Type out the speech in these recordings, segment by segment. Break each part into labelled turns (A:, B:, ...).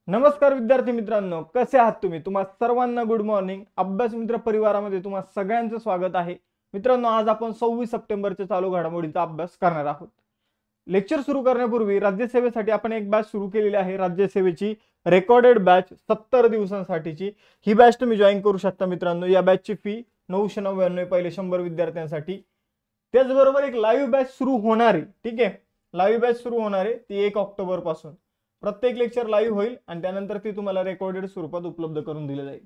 A: नमस्कार विद्यार्थी मित्रांनो, कसे आहात तुम्ही? तुम्हा सर्वांना गुड मॉर्निंग. अभ्यास मित्र परिवारामध्ये तुम्हा सगळ्यांचं स्वागत आहे. मित्रांनो, आज आपण 26 सप्टेंबरच्या चालू घडामोडींचा अभ्यास करणार आहोत. लेक्चर सुरू करण्यापूर्वी राज्यसेवेसाठी आपण एक बॅच सुरू केलेली आहे. राज्यसेवेची रेकॉर्डेड बॅच 70 दिवसांसाठीची ही बॅच तुम्ही जॉईन करू शकता. मित्रांनो, या बॅचची फी 999 पहिले 100 विद्यार्थ्यांसाठी. त्याचबरोबर एक लाईव्ह बॅच सुरू होणार आहे. ठीक आहे, लाईव्ह बॅच सुरू होणार आहे ती 1 ऑक्टोबर पासून. प्रत्येक लेक्चर लाईव्ह होईल आणि त्यानंतर ती तुम्हाला रेकॉर्डेड स्वरूपात उपलब्ध करून दिली जाईल.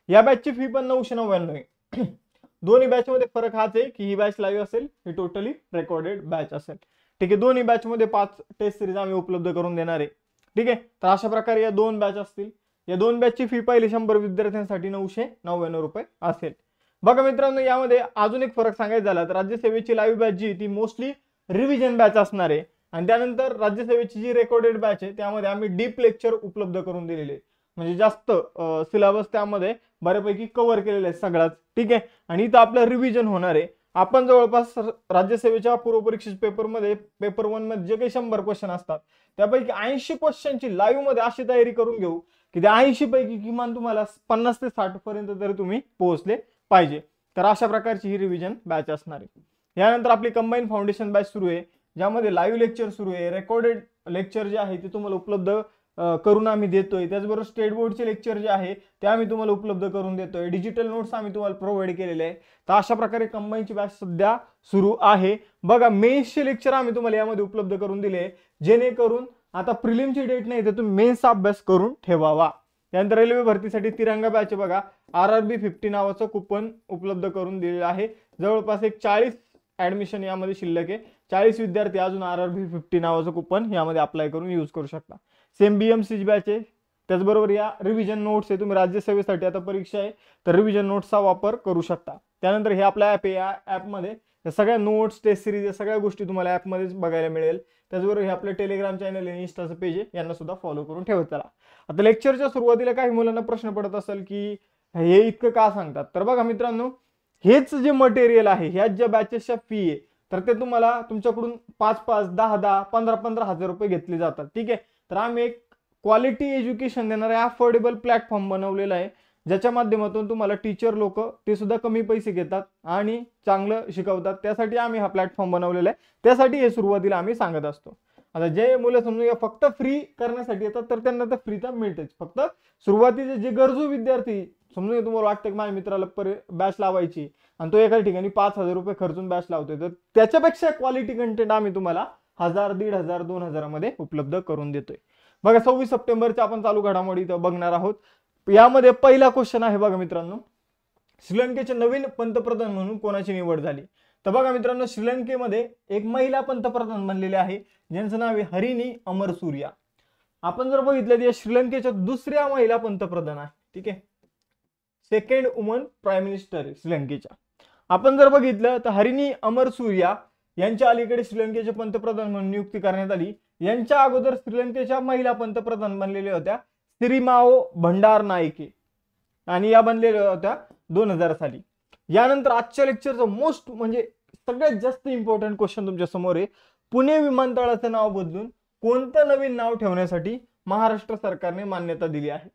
A: या बॅचची फी पण 999 आहे. दोन्ही बॅच मध्ये फरक हाच आहे की ही बॅच लाईव्ह असेल, ही टोटली रेकॉर्डेड बॅच असेल. ठीक आहे, दोन्ही बॅच मध्ये 5 टेस्ट सिरीज आम्ही उपलब्ध करून देणार आहे. ठीक आहे, तर अशा प्रकारे या दोन बॅच असतील. या दोन बॅचची फी पहिले 100 विद्यार्थ्यांसाठी 999 रुपये असेल. बघा मित्रांनो, यामध्ये अजून एक फरक सांगायचा झाला तर राज्यसेवेची लाईव्ह बॅच जी ती मोस्टली रिव्हिजन बॅच असणार आहे आणि त्यानंतर राज्यसेवेची जी रेकॉर्डेड बॅच आहे त्यामध्ये आम्ही डीप लेक्चर उपलब्ध करून दिलेले, म्हणजे जास्त सिलेबस त्यामध्ये बऱ्यापैकी कव्हर केलेले आहे सगळाच. ठीक आहे, आणि इथं आपलं रिव्हिजन होणार आहे. आपण जवळपास राज्यसेवेच्या पूर्व परीक्षेच्या पेपरमध्ये पेपर 1 मध्ये जे काही 100 क्वेश्चन असतात त्यापैकी 80 क्वेश्चनची लाईव्ह मध्ये अशी तयारी करून घेऊ की त्या 80 पैकी किमान तुम्हाला 50 ते 60 पर्यंत तरी तुम्ही पोहोचले पाहिजे. तर अशा प्रकारची ही रिव्हिजन बॅच असणार आहे. यानंतर आपली कंबाईन फाउंडेशन बॅच सुरू आहे, ज्यामध्ये लाईव्ह लेक्चर सुरू आहे. रेकॉर्डेड लेक्चर जे आहे ते तुम्हाला उपलब्ध करून आम्ही देतोय. त्याचबरोबर स्टेट बोर्डचे लेक्चर जे आहे ते आम्ही तुम्हाला उपलब्ध करून देतोय. डिजिटल नोट्स आम्ही तुम्हाला प्रोव्हाइड केलेले आहे. तर अशा प्रकारे कंबाईनची बॅच सध्या सुरू आहे. बघा, मेन्सचे लेक्चर आम्ही तुम्हाला यामध्ये उपलब्ध करून दिले, जेणेकरून आता प्रिलिमची डेट नाही तर तुम्ही मेन्सचा अभ्यास करून ठेवावा. त्यानंतर रेल्वे भरतीसाठी तिरंगा बॅच बघा, RRB 50 नावाचं कुपन उपलब्ध करून दिलेलं आहे. जवळपास एक 40 ऍडमिशन यामध्ये शिल्लक आहे. 40 विद्यार्थी अजून RRB 50 नावाचं कुपन यामध्ये अप्लाय करून यूज करू शकता. सेम BMC बॅच आहे. त्याचबरोबर या रिव्हिजन नोट्स आहे, तुम्ही राज्यसेवेसाठी आता परीक्षा आहे तर रिव्हिजन नोट्सचा वापर करू शकता. त्यानंतर हे आपला ॲप आहे, या ॲपमध्ये या सगळ्या नोट्स, टेस्ट सिरीज या सगळ्या गोष्टी तुम्हाला ॲपमध्येच बघायला मिळेल. त्याचबरोबर हे आपलं टेलिग्राम चॅनल आहे, इंस्टाचं पेज आहे, यांना सुद्धा फॉलो करून ठेवत चला. आता लेक्चरच्या सुरुवातीला काही मुलांना प्रश्न पडत असेल की हे इतकं का सांगतात, तर बघा मित्रांनो, हेच जे मटेरियल आहे, ह्याच ज्या बॅचेसच्या फी आहे तर ते तुम्हाला तुमच्याकडून 5-5, 10-10, 15-15 हजार रुपये घेतले जातात. ठीक आहे, तर आम्ही एक क्वालिटी एज्युकेशन देणारा अफोर्डेबल प्लॅटफॉर्म बनवलेला आहे, ज्याच्या माध्यमातून तुम्हाला टीचर लोक ते सुद्धा कमी पैसे घेतात आणि चांगलं शिकवतात. त्यासाठी आम्ही हा प्लॅटफॉर्म बनवलेला आहे. त्यासाठी हे सुरुवातीला आम्ही सांगत असतो. आता जे मुलं समजून फक्त फ्री करण्यासाठी येतात तर त्यांना तर फ्री तर मिळतेच. फक्त सुरुवातीचे जे गरजू विद्यार्थी समजून तुम्हाला वाटतं की माझ्या मित्राला बॅच लावायची आणि तो एका ठिकाणी 5,000 रुपये खर्चून बॅच लावतोय, तर त्याच्यापेक्षा क्वालिटी कंटेंट आम्ही तुम्हाला 1000, 1500, 2000 मध्ये उपलब्ध करून देतोय. बघा, 26 सप्टेंबरच्या आपण चालू घडामोडी बघणार आहोत. यामध्ये पहिला क्वेश्चन आहे बघा मित्रांनो, श्रीलंकेचे नवीन पंतप्रधान म्हणून कोणाची निवड झाली? तर बघा मित्रांनो, श्रीलंकेमध्ये एक महिला पंतप्रधान बनलेले आहे, ज्यांचं नाव आहे हरिणी अमरसूर्या. आपण जर बघितलं तर या श्रीलंकेच्या दुसऱ्या महिला पंतप्रधान आहे. ठीक आहे, सेकंड वुमन प्राईम मिनिस्टर आहे श्रीलंकेच्या. आपण जर बघितलं तर हरिणी अमरसूर्या यांच्या अलीकडे श्रीलंकेचे पंतप्रधान म्हणून नियुक्ती करण्यात आली. यांच्या अगोदर श्रीलंकेच्या महिला पंतप्रधान बनलेल्या होत्या सिरिमाओ भंडारनायके आणि या बनलेल्या होत्या 2000 साली. यानंतर आजच्या लेक्चरचं मोस्ट म्हणजे सगळ्यात जास्त इम्पॉर्टंट क्वेश्चन तुमच्या समोर आहे. पुणे विमानतळाचं नाव बदलून कोणतं नवीन नाव ठेवण्यासाठी महाराष्ट्र सरकारने मान्यता दिली आहे?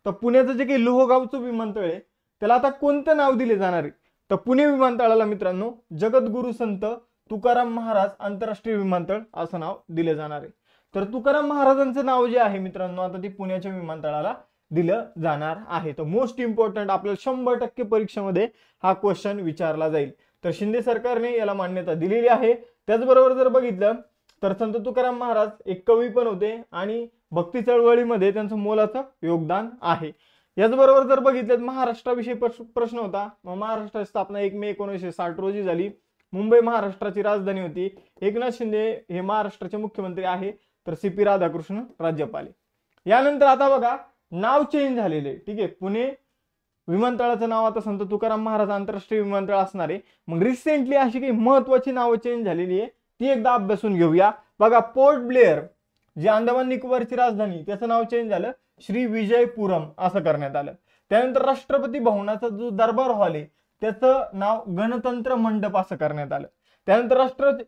A: तर पुण्याचं जे काही लोहगावचं विमानतळ आहे त्याला आता कोणतं नाव दिले जाणार आहे? तर पुणे विमानतळाला मित्रांनो जगद्गुरु संत तुकाराम महाराज आंतरराष्ट्रीय विमानतळ असं नाव दिले जाणार आहे. तर तुकाराम महाराजांचं नाव जे आहे मित्रांनो आता ती पुण्याच्या विमानतळाला दिलं जाणार आहे. तर मोस्ट इम्पॉर्टंट आपल्याला 100% परीक्षेमध्ये हा क्वेश्चन विचारला जाईल. तर शिंदे सरकारने याला मान्यता दिलेली आहे. त्याचबरोबर जर बघितलं तर संत तुकाराम महाराज एक कवी पण होते आणि भक्ती चळवळीमध्ये त्यांचं मोलाचं योगदान आहे. याचबरोबर जर बघितलं महाराष्ट्राविषयी प्रश्न होता. महाराष्ट्राची स्थापना 1 मे 1960 रोजी झाली. मुंबई महाराष्ट्राची राजधानी होती. एकनाथ शिंदे हे महाराष्ट्राचे मुख्यमंत्री आहे, तर CP राधाकृष्ण राज्यपाल. यानंतर आता बघा नाव चेंज झालेले. ठीक आहे, पुणे विमानतळाचं नाव आता संत तुकाराम महाराज आंतरराष्ट्रीय विमानतळ असणार आहे. मग रिसेंटली अशी काही महत्वाची नावं चेंज झालेली आहे ती एकदा अभ्यासून घेऊया. बघा, पोर्ट ब्लेअर जे अंदमान निकोबारची राजधानी त्याचं नाव चेंज झालं, श्री विजयपुरम असं करण्यात आलं. त्यानंतर राष्ट्रपती भवनाचा जो दरबार हॉल आहे त्याचं नाव गणतंत्र मंडप असं करण्यात आलं. त्यानंतर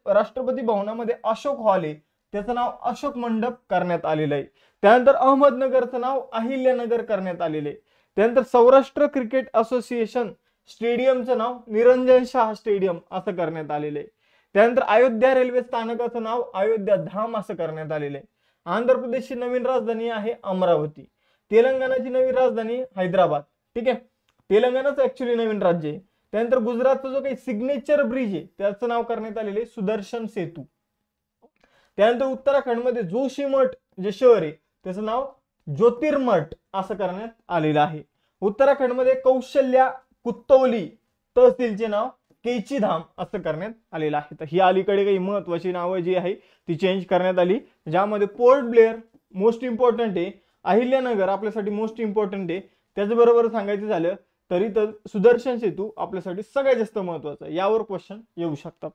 A: राष्ट्रपती भवनामध्ये अशोक हॉल आहे त्याचं नाव अशोक मंडप करण्यात आलेलं आहे. त्यानंतर अहमदनगरचं नाव अहिल्यानगर करण्यात आलेलं आहे. त्यानंतर सौराष्ट्र क्रिकेट असोसिएशन स्टेडियमचं नाव निरंजन शाह स्टेडियम असं करण्यात आलेलं आहे. त्यानंतर अयोध्या रेल्वे स्थानकाचं नाव अयोध्या धाम असं करण्यात आलेलं आहे. आंध्र प्रदेशची नवीन राजधानी आहे अमरावती. तेलंगणाची नवीन राजधानी हैदराबाद. ठीक आहे, तेलंगणाचं ऍक्च्युली नवीन राज्य आहे. त्यानंतर गुजरातचा जो काही सिग्नेचर ब्रिज आहे त्याचं नाव करण्यात आलेलं आहे सुदर्शन सेतू. त्यानंतर उत्तराखंडमध्ये जोशीमठ जे शहर आहे त्याचं नाव ज्योतिर्मठ असं करण्यात आलेलं आहे. उत्तराखंडमध्ये कौशल्या कुत्तौली तहसीलचे नाव केचीधाम असं करण्यात आलेलं आहे. तर ही अलीकडे काही महत्वाची नावं जी आहे ती चेंज करण्यात आली, ज्यामध्ये पोर्ट ब्लेअर मोस्ट इम्पॉर्टंट आहे, अहिल्यानगर आपल्यासाठी मोस्ट इम्पॉर्टंट आहे. त्याचबरोबर सांगायचं झालं तरी तर सुदर्शन सेतू आपल्यासाठी सगळ्यात जास्त महत्वाचा आहे. यावर क्वेश्चन येऊ शकतात.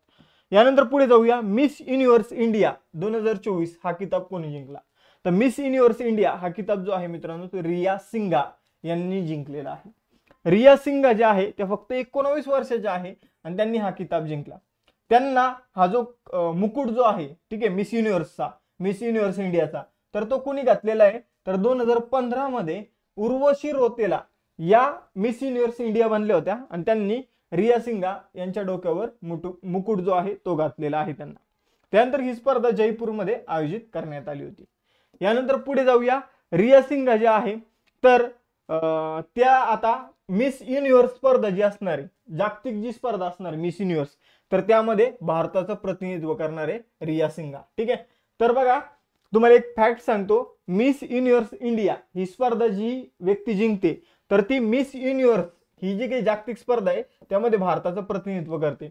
A: यानंतर पुढे जाऊया. मिस युनिव्हर्स इंडिया 2024 हा किताब कोणी जिंकला? तर मिस युनिव्हर्स इंडिया हा किताब जो आहे मित्रांनो तो रिया सिंगा यांनी जिंकलेला आहे. रिया सिंगा ज्या आहे त्या फक्त 19 वर्षाच्या आहे आणि त्यांनी हा किताब जिंकला. त्यांना हा जो मुकुट जो आहे, ठीक आहे, मिस युनिव्हर्सचा, मिस युनिव्हर्स इंडियाचा, तर तो कोणी घातलेला आहे? तर 2015 मध्ये उर्वशी रोतेला या मिस युनिव्हर्स इंडिया बनल्या होत्या आणि त्यांनी रिया सिंगा यांच्या डोक्यावर मुकुट जो आहे तो घातलेला आहे त्यांना. त्यानंतर ही स्पर्धा जयपूरमध्ये आयोजित करण्यात आली होती. यानंतर पुढे जाऊया. रिया सिंगा ज्या आहे तर त्या आता मिस युनिव्हर्स स्पर्धा जी असणार आहे, जागतिक जी स्पर्धा असणार मिस युनिव्हर्स, तर त्यामध्ये भारताचं प्रतिनिधित्व करणारे रिया सिंगा. ठीक आहे, तर बघा तुम्हाला एक फॅक्ट सांगतो. मिस युनिव्हर्स इंडिया ही स्पर्धा जी व्यक्ती जिंकते तर ती मिस युनिव्हर्स ही जी काही जागतिक स्पर्धा आहे त्यामध्ये भारताचं प्रतिनिधित्व करते.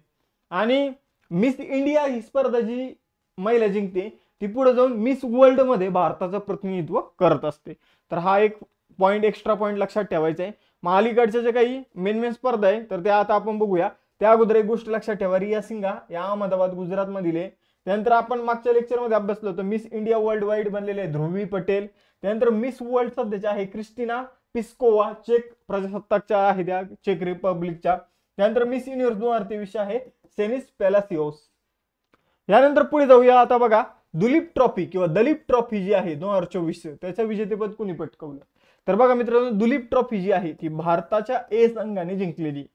A: आणि मिस इंडिया ही स्पर्धा जी महिला जिंकते ती पुढे जाऊन मिस वर्ल्ड मध्ये भारताचं प्रतिनिधित्व करत असते. तर हा एक पॉइंट, एक्स्ट्रा पॉइंट लक्षात ठेवायचा आहे. मग अलीकडच्या जे काही मेन स्पर्धा आहे तर त्या आता आपण बघूया. त्या अगोदर एक गोष्ट लक्षात ठेवा, रिया सिंगा या अहमदाबाद गुजरात मधील आहे. त्यानंतर आपण मागच्या लेक्चरमध्ये अभ्यासलो होतो मिस इंडिया वर्ल्ड वाईड बनलेले ध्रुवी पटेल. त्यानंतर मिस वर्ल्ड सध्याच्या आहे क्रिस्टिना पिस्कोवा, चेक प्रजासत्ताकच्या आहे त्या, चेक रिपब्लिकच्या. त्यानंतर मिस युनिव्हर्स 2023 आहे सेनिस पेलासिओस. यानंतर पुढे जाऊया. आता बघा दुलीप ट्रॉफी किंवा दलीप ट्रॉफी जी आहे 2024 त्याचं विजेतेपद कुणी पटकावलं? तर बघा मित्रांनो, दुलीप ट्रॉफी जी आहे ती भारताच्या ए संघाने जिंकलेली.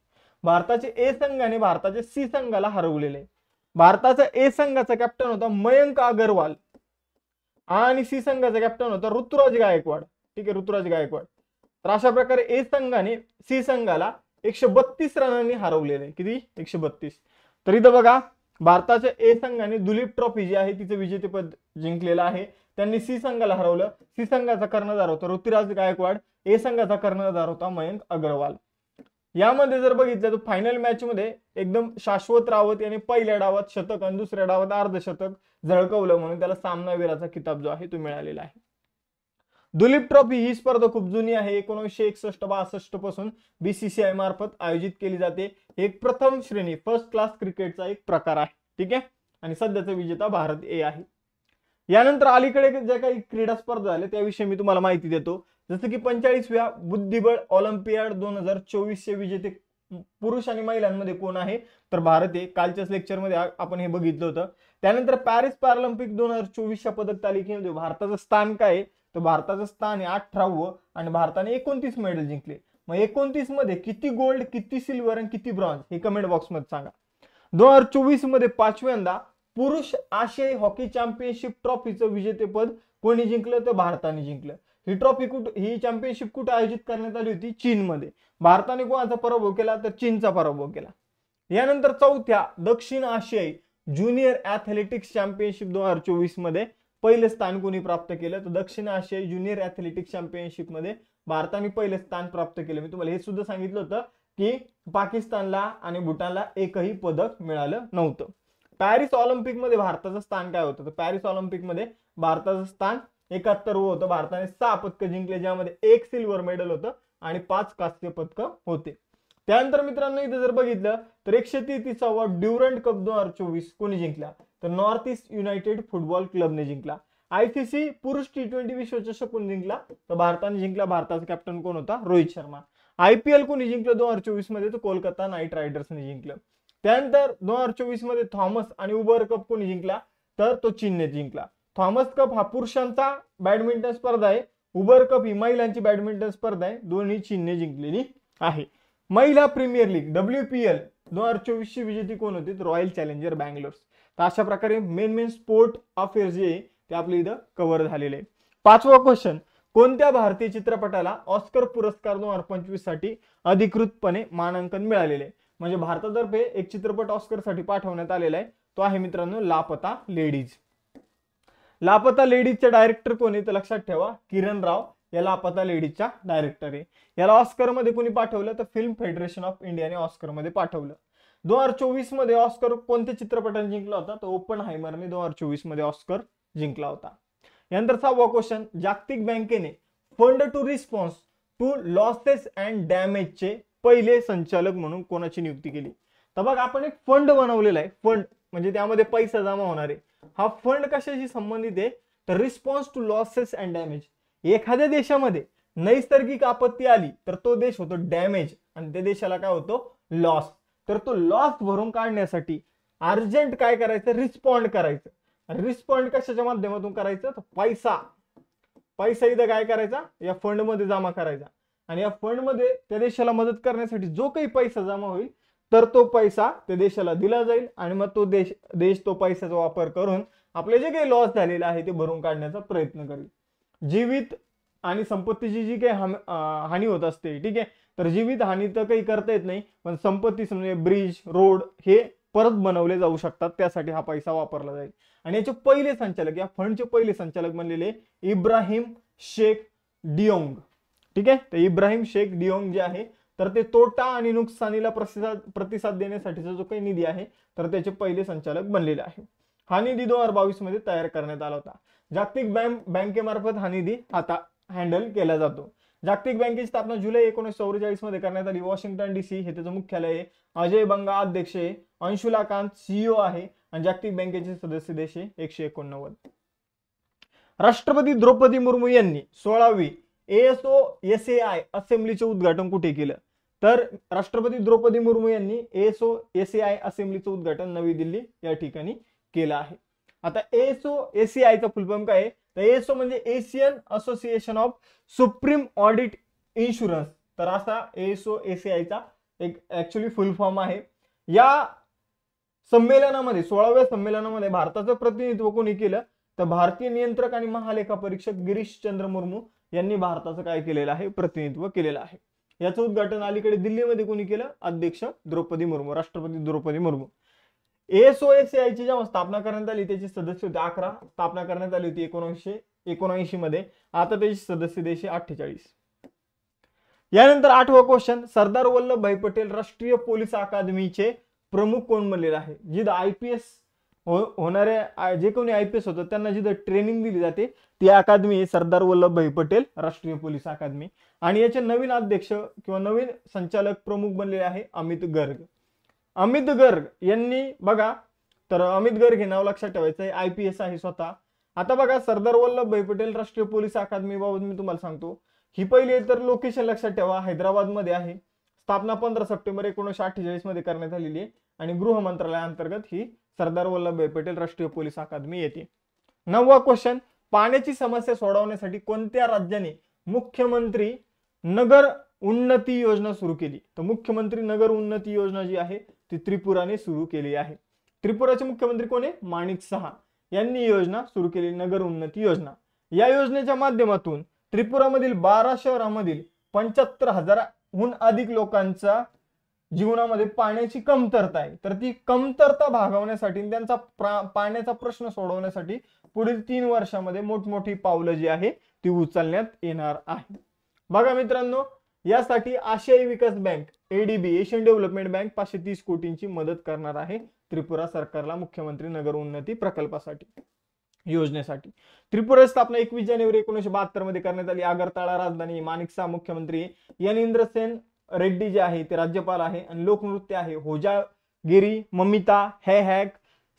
A: भारताच्या ए संघाने भारताच्या सी संघाला हरवलेले. भारताचा ए संघाचा कॅप्टन होता मयंक अगरवाल आणि सी संघाचा कॅप्टन होता ऋतुराज गायकवाड. ठीक आहे, ऋतुराज गायकवाड. तर अशा प्रकारे ए संघाने सी संघाला 132 रनांनी हरवलेले. किती? 132. तर इथं बघा भारताच्या ए संघाने दुलीप ट्रॉफी जी आहे तिचं विजेतेपद जिंकलेलं आहे. त्यांनी सी संघाला हरवलं. सी संघाचा कर्णधार होता ऋतुराज गायकवाड, ए संघाचा कर्णधार होता मयंक अग्रवाल. यामध्ये जर बघितलं तर फायनल मॅच मध्ये एकदम शाश्वत रावत याने पहिल्या डावात शतक आणि दुसऱ्या डावात अर्धशतक झळकवलं म्हणून त्याला सामनावीराचा किताब जो आहे तो मिळालेला आहे. दुलीप ट्रॉफी ही स्पर्धा खूप जुनी आहे. 1961-62 पासून बीसीसीआय मार्फत आयोजित केली जाते. एक प्रथम श्रेणी फर्स्ट क्लास क्रिकेटचा एक प्रकार आहे. ठीक आहे, आणि सध्याचा विजेता भारत ए आहे. यानंतर अलीकडे ज्या काही क्रीडा स्पर्धा झाल्या त्याविषयी मी तुम्हाला माहिती देतो. जसं की 45व्या बुद्धिबळ ऑलिम्पियाड 2024 चे विजेते पुरुष आणि महिलांमध्ये कोण आहे? तर भारत आहे. कालच्याच लेक्चरमध्ये आपण हे बघितलं होतं. त्यानंतर पॅरिस पॅरालिम्पिक 2024च्या पदक तालिकेमध्ये भारताचं स्थान काय आहे? तर भारताचं स्थान आहे 18वं आणि भारताने 29 मेडल जिंकले. मग 29 मध्ये किती गोल्ड, किती सिल्वर आणि किती ब्रॉन्झ हे कमेंट बॉक्स मध्ये सांगा. 2024 मध्ये 5व्यांदा पुरुष आशियाई हॉकी चॅम्पियनशिप ट्रॉफीचं विजेतेपद कोणी जिंकलं? तर भारताने जिंकलं. ही चॅम्पियनशिप कुठे आयोजित करण्यात आली होती? चीनमध्ये. भारताने कोणाचा पराभव केला? तर चीनचा पराभव केला. यानंतर चौथ्या दक्षिण आशियाई ज्युनियर ऍथलेटिक्स चॅम्पियनशिप 2024 मध्ये पहिले स्थान कोणी प्राप्त केलं? तर दक्षिण आशियाई ज्युनियर ऍथलेटिक्स चॅम्पियनशिप मध्ये भारताने पहिले स्थान प्राप्त केलं. मी तुम्हाला हे सुद्धा सांगितलं होतं की पाकिस्तानला आणि भूटानला एकही पदक मिळालं नव्हतं. पॅरिस ऑलिम्पिक मध्ये भारताचं स्थान काय होतं? तर पॅरिस ऑलिम्पिक मध्ये भारताचं स्थान 71 होतं. भारताने 6 पदकं जिंकले, ज्यामध्ये 1 सिल्वर मेडल होतं आणि 5 कांस्य पदकं होते. त्यानंतर मित्रांनो इथे जर बघितलं तर 133वा ड्युरंट कप 2024 कोणी जिंकला? तर नॉर्थ ईस्ट युनायटेड फुटबॉल क्लबने जिंकला. आयसीसी पुरुष T20 विश्वचषक कोणी जिंकला? तर भारताने जिंकला. भारताचा कॅप्टन कोण होता? रोहित शर्मा. IPL कोणी जिंकलं 2024 मध्ये? तर कोलकाता नाईट रायडर्सने जिंकलं. त्यानंतर 2024 मध्ये थॉमस आणि उबर कप कोणी जिंकला? तर तो चीनने जिंकला. थॉमस कप हा पुरुषांचा बॅडमिंटन स्पर्धा आहे. उबर कप ही महिलांची बॅडमिंटन स्पर्धा आहे. दोन्ही चीनने जिंकलेली आहे. महिला प्रीमियर लीग WPL 2024 ची विजेती कोण होती? Royal challenger Bangalore. तर अशा प्रकारे मेन स्पोर्ट अफेअर्स जे आहे ते आपले इथं कव्हर झालेले आहे. पाचवा क्वेश्चन, कोणत्या भारतीय चित्रपटाला ऑस्कर पुरस्कार 2025 साठी अधिकृतपणे मानांकन मिळालेले आहे? म्हणजे भारतातर्फे एक चित्रपट ऑस्कर साठी पाठवण्यात आलेला आहे. तो आहे मित्रांनो लापता लेडीज. लापता लेडीजचे डायरेक्टर कोण आहे तर लक्षात ठेवा किरण राव या लापता लेडीजच्या डायरेक्टर आहे. याला ऑस्कर मध्ये कोणी पाठवलं तर फिल्म फेडरेशन ऑफ इंडियाने ऑस्कर मध्ये पाठवलं. 2024 मध्ये ऑस्कर कोणत्या चित्रपटाने जिंकला होता? तर ओपनहायमरने 2024 मध्ये ऑस्कर जिंकला होता. यानंतर 6वा क्वेश्चन, जागतिक बँकेने fund to response to losses and डॅमेजचे पहिले संचालक म्हणून कोणाची नियुक्ती केली? तर बघ आपण एक फंड बनवलेला आहे. फंड म्हणजे त्यामध्ये पैसा जमा होणार आहे. हा फंड कशाशी संबंधित आहे तर response to losses and damage. एखाद्या देशामध्ये नैसर्गिक आपत्ती आली तर तो देश होतो डॅमेज आणि त्या देशाला काय होतो लॉस. तर तो लॉस भरून काढण्यासाठी अर्जंट काय करायचं रिस्पॉन्ड करायचं. रिस्पॉन्ड कशाच्या माध्यमातून करायचं तर पैसा इथं काय करायचा या फंड मध्ये जमा करायचा आणि या फंड मध्ये त्या देशाला मदत करण्यासाठी जो काही पैसा जमा होईल तर तो पैसा त्या देशाला दिला जाईल आणि मग तो देश तो पैशाचा वापर करून आपले जे काही लॉस झालेला आहे ते भरून काढण्याचा प्रयत्न करेल. जीवित आणि संपत्तीची जी काही हानी होत असते ठीक आहे तर जीवित हानी तर काही करता येत नाही पण संपत्ती म्हणजे ब्रिज रोड हे परत बनवले जाऊ शकतात त्यासाठी हा पैसा वापरला जाईल. आणि याचे पहिले संचालक या फंडचे पहिले संचालक बनलेले इब्राहिम शेख डियोंग. ठीक आहे तर इब्राहिम शेख डियोंग जे आहे तर ते तोटा आणि नुकसानीला प्रतिसाद देण्यासाठीचा जो काही निधी आहे तर त्याचे पहिले संचालक बनलेले आहे. हा निधी 2022 मध्ये तयार करण्यात आला होता. जागतिक बँकेमार्फत हा निधी आता हँडल केला जातो. जागतिक बँकेची स्थापना जुलै 1944 मध्ये करण्यात आली. वॉशिंग्टन DC हे त्याचं मुख्यालय आहे. अजय बंगा अध्यक्ष आहे. अंशुला कांत CEO आहे आणि जागतिक बँकेचे सदस्य देश आहे 189. राष्ट्रपती द्रौपदी मुर्मू यांनी 16वी ASOSAI असेंब्लीचे उद्घाटन कुठे केलं? तर राष्ट्रपती द्रौपदी मुर्मू यांनी ASOSAI असेंब्लीचं उद्घाटन नवी दिल्ली या ठिकाणी केलं आहे. आता ASOSAI चा फुल फॉर्म काय आहे तर ASO म्हणजे Asian association of supreme audit insurance. तर असा ASOSAI चा एक ऍक्च्युअली फुल फॉर्म आहे. या संमेलनामध्ये 16व्या संमेलनामध्ये भारताचं प्रतिनिधित्व कोणी केलं तर भारतीय नियंत्रक आणि महालेखा परीक्षक गिरीश चंद्र मुर्मू यांनी भारताचं काय केलेलं आहे प्रतिनिधित्व केलेलं आहे. याचं उद्घाटन अलीकडे दिल्लीमध्ये कोणी केलं? अध्यक्ष द्रौपदी मुर्मू राष्ट्रपती द्रौपदी मुर्मू. ASOSAI ची जेव्हा स्थापना करण्यात आली त्याचे सदस्य होते 11. स्थापना करण्यात आली होती 1979 मध्ये. आता त्याचे सदस्य देश 48. यानंतर 8वा क्वेश्चन, सरदार वल्लभभाई पटेल राष्ट्रीय पोलीस अकादमीचे प्रमुख कोण बनलेले आहे? जिथं IPS होणारे जे कोणी IPS होतं त्यांना जिथं ट्रेनिंग दिली जाते ती अकादमी सरदार वल्लभभाई पटेल राष्ट्रीय पोलीस अकादमी. आणि याचे नवीन अध्यक्ष किंवा नवीन संचालक प्रमुख बनलेले आहे अमित गर्ग. अमित गर्ग यांनी बघा तर अमित गर्ग हे नाव लक्षात ठेवायचं आहे. IPS आहे स्वतः. आता बघा सरदार वल्लभभाई पटेल राष्ट्रीय पोलीस अकादमी बाबत मी तुम्हाला सांगतो. ही पहिली तर लोकेशन लक्षात ठेवा हैदराबाद मध्ये आहे. स्थापना 15 सप्टेंबर 1948 मध्ये करण्यात आलेली आहे आणि गृह मंत्रालयाअंतर्गत ही सरदार वल्लभभाई पटेल राष्ट्रीय पोलीस अकादमी येते. 9वा क्वेश्चन, पाण्याची समस्या सोडवण्यासाठी कोणत्या राज्याने मुख्यमंत्री नगर उन्नती योजना सुरू केली? तर मुख्यमंत्री नगर उन्नती योजना जी आहे ती त्रिपुराने सुरू केली आहे. त्रिपुराचे मुख्यमंत्री कोण आहे? माणिक सहा यांनी योजना सुरू केली नगर उन्नती योजना. या योजनेच्या माध्यमातून त्रिपुरामधील 12 शहरांमधील 75,000हून अधिक लोकांचा जीवनामध्ये पाण्याची कमतरता आहे. तर ती कमतरता भागवण्यासाठी त्यांचा पाण्याचा प्रश्न सोडवण्यासाठी पुढील 3 वर्षामध्ये मोठमोठी पावलं जी आहे ती उचलण्यात येणार आहे. बघा मित्रांनो यासाठी आशियाई विकास bank ADB Asian development bank 530 कोटींची मदत करणार आहे त्रिपुरा सरकारला मुख्यमंत्री नगर उन्नती प्रकल्पासाठी योजनेसाठी. त्रिपुराची स्थापना 21 जानेवारी 1972 मध्ये करण्यात आली. आगरताळा राजधानी. माणिक सहा मुख्यमंत्री. यनेंद्रसेन रेड्डी जे आहे ते राज्यपाल आहे आणि लोकनृत्य आहे होजागिरी, ममिता, हॅक,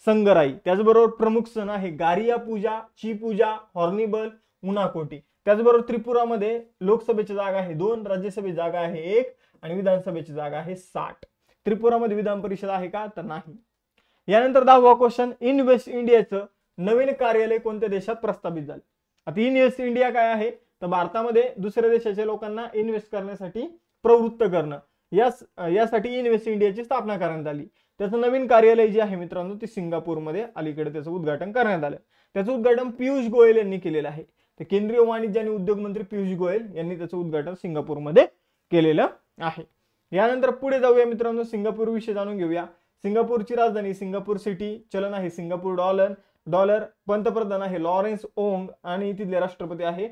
A: संगराई. त्याचबरोबर प्रमुख सण आहे गारिया पूजा, ची पूजा, हॉर्निबल, उनाकोटी. त्याचबरोबर त्रिपुरामध्ये लोकसभेची जागा आहे 2, राज्यसभेची जागा आहे 1 आणि विधानसभेची जागा आहे 60. त्रिपुरामध्ये विधान परिषद आहे का तर नाही. यानंतर 10वा क्वेश्चन, इन्व्हेस्ट इंडियाचं नवीन कार्यालय कोणत्या देशात प्रस्थापित झाले? आता इन्व्हेस्ट इंडिया काय आहे, तर भारतामध्ये दुसऱ्या देशाच्या लोकांना इन्व्हेस्ट करण्यासाठी प्रवृत्त करणं, यासाठी इन्व्हेस्ट इंडियाची स्थापना करण्यात आली. त्याचं नवीन कार्यालय जे आहे मित्रांनो ते सिंगापूरमध्ये अलीकडे त्याचं उद्घाटन करण्यात आलं. त्याचं उद्घाटन पियुष गोयल यांनी केलेलं आहे. तर केंद्रीय वाणिज्य आणि उद्योग मंत्री पियुष गोयल यांनी त्याचं उद्घाटन सिंगापूरमध्ये केलेलं आहे. यानंतर पुढे जाऊया मित्रांनो, सिंगापूर विषयी जाणून घेऊया. सिंगापूरची राजधानी सिंगापूर सिटी, चलन आहे सिंगापूर डॉलर, पंतप्रधान आहे लॉरेन्स ओंग आणि तिथले राष्ट्रपती आहे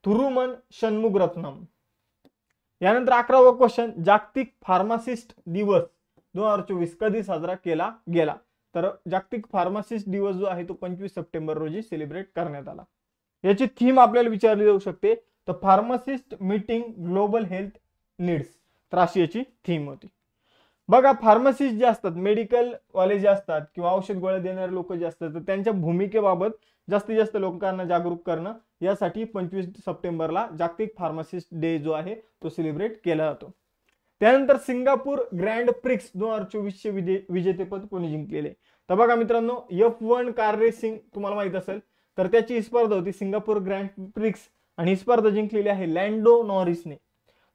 A: थुरुमन शनमुगरत्नम. यानंतर 11वा क्वेश्चन, जागतिक फार्मासिस्ट दिवस 2024 कधी साजरा केला गेला? तर जागतिक फार्मासिस्ट दिवस जो आहे तो 25 सप्टेंबर रोजी सेलिब्रेट करण्यात आला. याची थीम आपल्याला विचारली जाऊ शकते, तर pharmacist meeting global health needs, तर अशी याची थीम होती. बघा, फार्मासिस्ट जे असतात, मेडिकल वाले जे असतात किंवा औषध गोळ्या देणारे लोक जे असतात, तर त्यांच्या भूमिकेबाबत जास्तीत जास्त लोकांना जागरूक करणं, यासाठी 25 सप्टेंबरला जागतिक फार्मासिस्ट डे जो आहे तो सेलिब्रेट केला जातो. त्यानंतर सिंगापूर ग्रँड प्रिक्स 2024 चे विजेतेपद कोणी जिंकलेले? तर बघा मित्रांनो, F1 कार रेसिंग तुम्हाला माहित असेल, तर त्याची स्पर्धा होती सिंगापूर ग्रँड प्रिक्स आणि ही स्पर्धा जिंकलेली आहे लँडो नॉरिसने.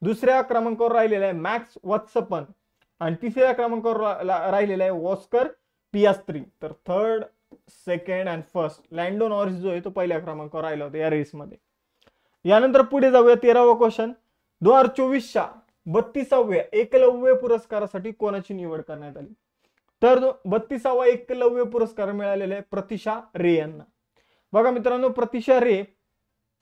A: दुसऱ्या क्रमांकावर राहिलेला आहे मॅक्स वत्सपन आणि तिसऱ्या क्रमांकावर राहिलेला आहे ऑस्कर पियास्त्री. तर third, second and first Lando Norris जो आहे तो पहिल्या क्रमांकावर राहिला होता या रेसमध्ये. यानंतर पुढे जाऊया, 13वा क्वेश्चन, 2024च्या 32व्या एकलव्य पुरस्कारासाठी कोणाची निवड करण्यात आली? तर 32वा एकलव्य पुरस्कार मिळालेला आहे प्रतिशा रे यांना. बघा मित्रांनो, प्रतिशा रे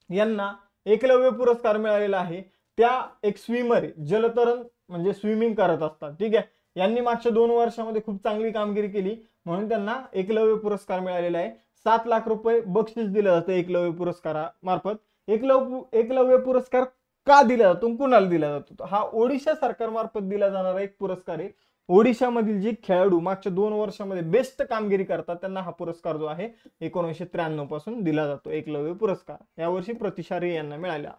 A: यांना एकलव्य पुरस्कार मिळालेला आहे. त्या एक स्विमर, जलतरण म्हणजे स्विमिंग करत असतात, ठीक आहे. यांनी मागच्या 2 वर्षामध्ये खूप चांगली कामगिरी केली म्हणून त्यांना एकलव्य पुरस्कार मिळालेला आहे. 7 लाख रुपये बक्षीस दिलं जातं एकलव्य पुरस्कारामार्फत. एकलव्य पुरस्कार का दिला जातो, कुणाला दिला जातो? हा ओडिशा सरकारमार्फत दिला जाणारा एक पुरस्कार आहे. ओडिशामधील जे खेळाडू मागच्या 2 वर्षामध्ये बेस्ट कामगिरी करतात त्यांना हा पुरस्कार जो आहे 1993 पासून दिला जातो, एकलव्य पुरस्कार. यावर्षी प्रतिशा रे यांना मिळाला.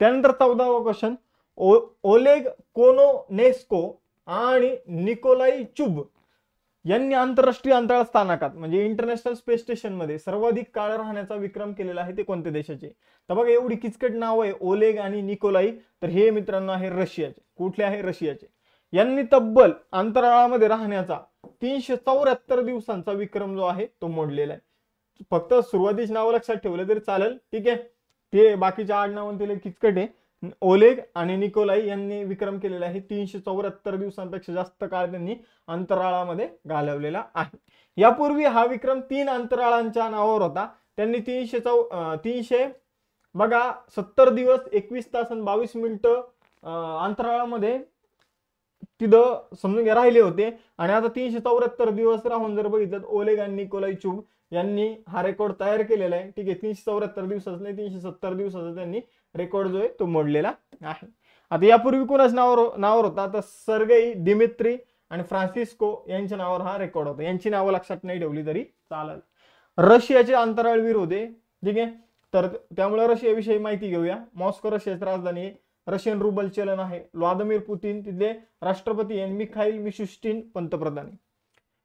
A: त्यानंतर 14वा क्वेश्चन, ओलेग कोनोनेस्को आणि निकोलाई चुब यांनी आंतरराष्ट्रीय अंतराळ स्थानकात म्हणजे इंटरनॅशनल स्पेस स्टेशन मध्ये सर्वाधिक काळ राहण्याचा विक्रम केलेला आहे, ते कोणत्या देशाचे? तर बघा, एवढी किचकट नाव आहे ओलेग आणि निकोलाई, तर हे मित्रांनो आहे रशियाचे. कुठले आहे? रशियाचे. यांनी तब्बल अंतराळामध्ये राहण्याचा 374 दिवसांचा विक्रम जो आहे तो मोडलेला आहे. फक्त सुरुवातीच नाव लक्षात ठेवलं तरी चालेल, ठीक आहे. ते बाकीच्या आडनावांतील किचकट आहे. ओलेग आणि निकोलाई यांनी विक्रम केलेला आहे. 374 दिवसांपेक्षा जास्त काळ त्यांनी अंतराळामध्ये घालवलेला आहे. यापूर्वी हा विक्रम 3 अंतराळांच्या नावावर होता. त्यांनी 370 दिवस 21 तास आणि 22 मिनिटं अंतराळामध्ये तिथं समजून घ्या राहिले होते. आणि आता 374 दिवस राहून जर बघितलं, ओलेग आणि निकोलाई चुब यांनी हा रेकॉर्ड तयार केलेला आहे, ठीक आहे. 374 दिवसाचा नाही, 370 दिवसाचा त्यांनी रेकॉर्ड जो आहे तो मोडलेला आहे. आता यापूर्वी कोणाच नावावर होता? तर सर्गेई दिमित्री आणि फ्रान्सिस्को यांच्या नावावर हा रेकॉर्ड होता. यांची नावं लक्षात नाही ठेवली तरी चालेल. रशियाचे अंतराळवीर होते, ठीक आहे. तर त्यामुळे रशियाविषयी माहिती घेऊया. मॉस्को रशियाची राजधानी आहे. रशियन रुबल चलन आहे. व्लादिमीर पुतिन तिथले राष्ट्रपती आणि मिखाईल मिशुस्टिन पंतप्रधान.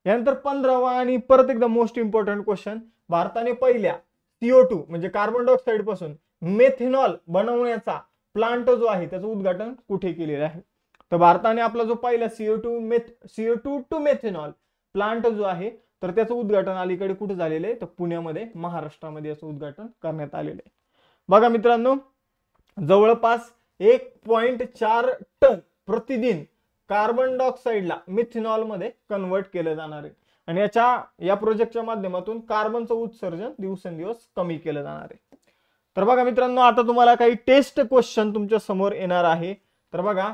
A: यानंतर 15वा आणि परत एकदा मोस्ट इम्पॉर्टंट क्वेश्चन, भारताने पहिल्या CO2 म्हणजे कार्बन डायऑक्साइड पासून मेथेनॉल बनवण्याचा प्लांट जो आहे त्याचं उद्घाटन कुठे केलेलं आहे? तर भारताने आपला जो पहिला CO2 टू मेथेनॉल प्लांट जो आहे तर त्याचं उद्घाटन अलीकडे कुठे झालेलं आहे? तर पुण्यामध्ये, महाराष्ट्रामध्ये याचं उद्घाटन करण्यात आलेलं आहे. बघा मित्रांनो, जवळपास 1.4 टन प्रतिदिन कार्बन डायऑक्साइडला मिथेनॉल मध्ये कन्वर्ट केलं जाणार आहे आणि या प्रोजेक्टच्या माध्यमातून कार्बनचं उत्सर्जन दिवसेंदिवस कमी केलं जाणार आहे. तर बघा मित्रांनो, आता तुम्हाला काही टेस्ट क्वेश्चन तुमच्या समोर येणार आहे. तर बघा,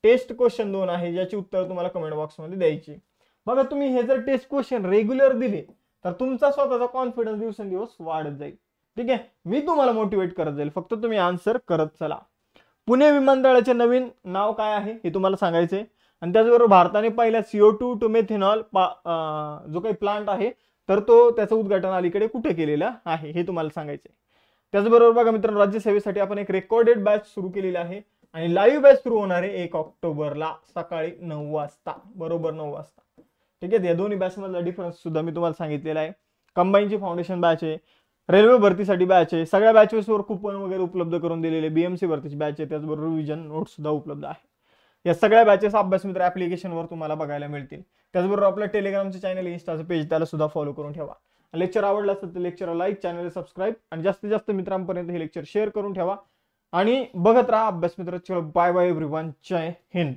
A: टेस्ट क्वेश्चन 2 आहे ज्याची उत्तर तुम्हाला कमेंट बॉक्स मध्ये द्यायची. बघा, तुम्ही हे जर टेस्ट क्वेश्चन रेग्युलर दिले तर तुमचा स्वतःचा कॉन्फिडन्स दिवसेंदिवस वाढत जाईल, ठीक आहे. मी तुम्हाला मोटिवेट करत जाईल, फक्त तुम्ही आन्सर करत चला. पुणे विमानतळाचे नवीन नाव काय आहे हे तुम्हाला सांगायचंय. आणि त्याचबरोबर भारताने पहिला CO2 टू मेथेनॉल जो काही प्लांट आहे तर त्याचं उद्घाटन अलीकडे कुठे केलेलं आहे हे तुम्हाला सांगायचंय. त्याचबरोबर बघा मित्रांनो, राज्यसेवेसाठी आपण एक रेकॉर्डेड बॅच सुरू केलेली आहे आणि लाईव्ह बॅच सुरू होणार आहे 1 ऑक्टोबरला सकाळी 9 वाजता, बरोबर 9 वाजता, ठीक आहे. या दोन्ही बॅच मधला डिफरन्स सुद्धा मी तुम्हाला सांगितलेला आहे. कंबाईनची फाउंडेशन बॅच आहे, रेल्वे भरतीसाठी बॅच आहे, सगळ्या बॅचेसवर कुपन वगैरे उपलब्ध करून दिलेले, BMC भरतीची बॅच आहे, त्याचबरोबर रिव्हिजन नोट सुद्धा उपलब्ध आहे. या सगळ्या बॅचेस अभ्यास मित्र ऍप्लिकेशनवर तुम्हाला बघायला मिळतील. त्याचबरोबर आपलं टेलिग्रामचं चॅनल, इन्स्टाचं पेज, त्याला सुद्धा फॉलो करून ठेवा. लेक्चर आवडलं असेल तर लेक्चरला लाईक, चॅनलला सबस्क्राईब आणि जास्तीत जास्त मित्रांपर्यंत हे लेक्चर शेअर करून ठेवा आणि बघत राहा अभ्यास मित्र. चलो बाय बाय एव्हरीवन, जय हिंद.